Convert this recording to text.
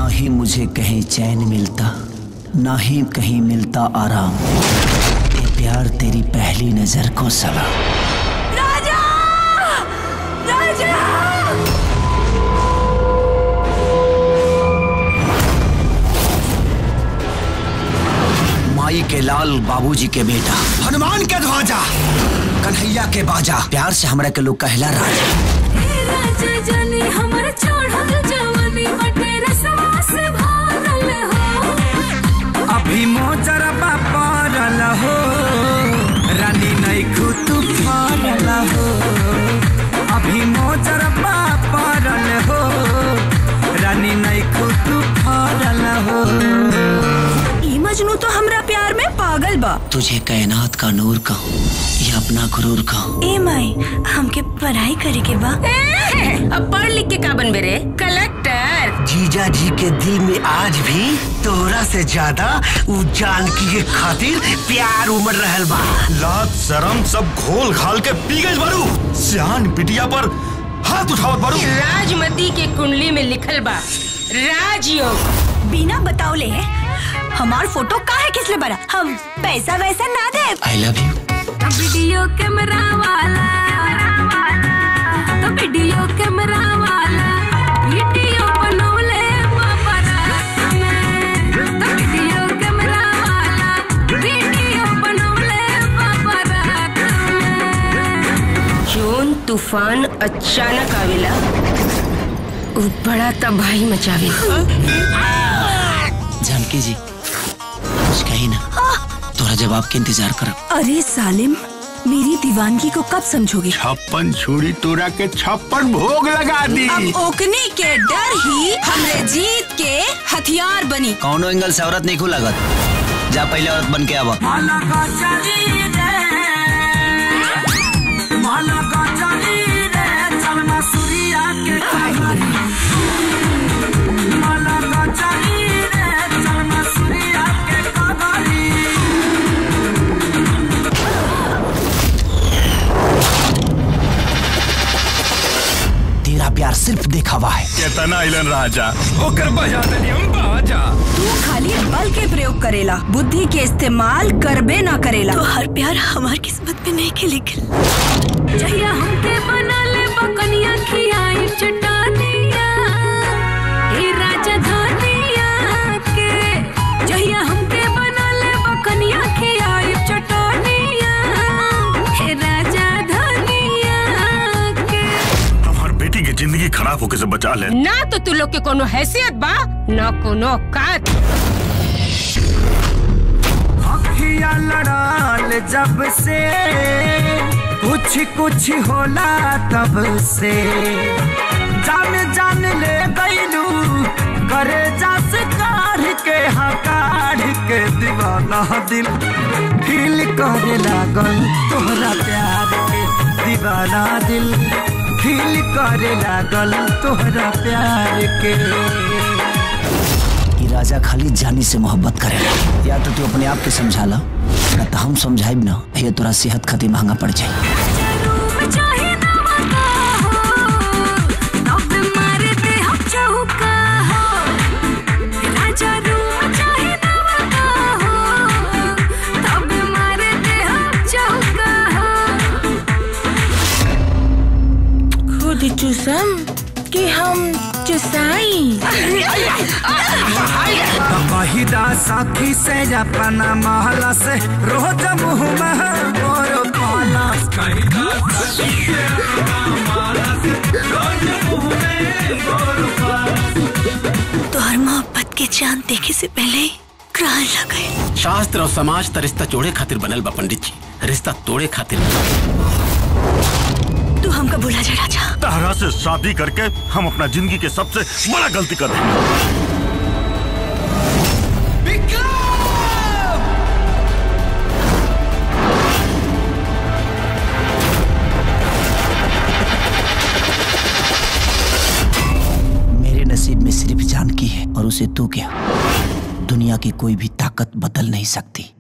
ना ही मुझे कहीं चैन मिलता, ना ही कहीं मिलता आराम। ये प्यार तेरी पहली नजर को सलाम। राजा! राजा! माई के लाल, बाबूजी के बेटा, हनुमान के ध्वजा, कन्हैया के बाजा, प्यार से हमरा के लोग कहला राजा। राजा जानी हमर चढ़ल जवानी बटे रसवा से भरल हो। अभी मोजरबा परल हो, रानी नैखू तू फरल हो। अभी मोजरबा परल हो, रानी नैखू तू फरल हो। मजनू तो हमरा प्यार में पागल बा। तुझे कायनात का नूर कहूँ या अपना गुरूर कहूँ। ए माई, हमके पढ़ाई करे के बा। अब पढ़ लिख के का बनबे रे? कलेक्टर। जीजा जी के दिल में आज भी तोरा से ज्यादा उ जानकी के खातिर प्यार उमड़ रहल बा। लाज शरम सब घोल घाल के पी गई बारू। सियान बिटिया पर हाथ उठावत बारू। राजमती के कुंडली में लिखल बा राजयोग। बिना बताओले हमार फोटो काहे किसले बना? हम पैसा वैसा ना दे। I love you। Video camera वाला, तो वीडियो कैमरा वाला, वीडियो बनौले बाबरा में। तो वीडियो कैमरा वाला, वीडियो बनौले बाबरा में। जोन तूफान अचानक आवेला, उ बड़ा तबाही मचावेला। जानकी जी कुछ कही ना, तोरा जवाब के इंतजार कर। अरे सालिम, मेरी दीवानगी को कब समझोगे? 56 छुरी तोरा के 56 भोग लगा दी। अब ओकने के डर ही हमरे जीत के हथियार बनी। कौनो एंगल से औरत नहीं लागत। जा पहले औरत बन के आवा। तेरा प्यार सिर्फ दिखावा है। केतना इलन राजा, ओकर बजा देनी हम बाजा। तू खाली बल के प्रयोग करेला, बुद्धि के इस्तेमाल करबे ना करेला। तो हर प्यार हमार किस्मत में नहीं के लिखल। जहिया हमके बना ले बकनिया खियाई चटानिया, ए राजा धनिया के। जहिया हमके बना ले बकनिया खियाई चटानिया, ए राजा धनिया के। हमार बेटी की जिंदगी खराब होके से बचा ले। ना तो तू लोग के कोनो हैसियत बा, ना कोनो औकात। अखिया लड़ाल जब से, कुछ कुछ होला तब से। जान जान ले गईलू, करे जास काढ़ के हकाढ़ के। दीवाना दिल फील करे लागल तोहरा प्यार के। दीवाना दिल फील करे लागल तोहरा प्यार के। राजा खाली जानी से मोहब्बत करेला। या तो तू अपने आप के समझा ला, ना तो हम समझाइब ना, ये तोरा सेहत खातिर महंगा पड़ जाए। खुद चुसम कि हम चुसाई। महिदा साथी से अपना महला से रोज मुँह में बोरो पाला। तोहर मोहब्बत के चांद देखे से पहले ग्रहण लग गए। शास्त्र और समाज त रिश्ता जोड़े खातिर बनल बा पंडित जी, रिश्ता तोड़े खातिर। तू हमका भुला जा राजा। तारा से शादी करके हम अपना जिंदगी के सबसे बड़ा गलती कर दी। मेरे नसीब में सिर्फ जानकी है और उसे तू क्या, दुनिया की कोई भी ताकत बदल नहीं सकती।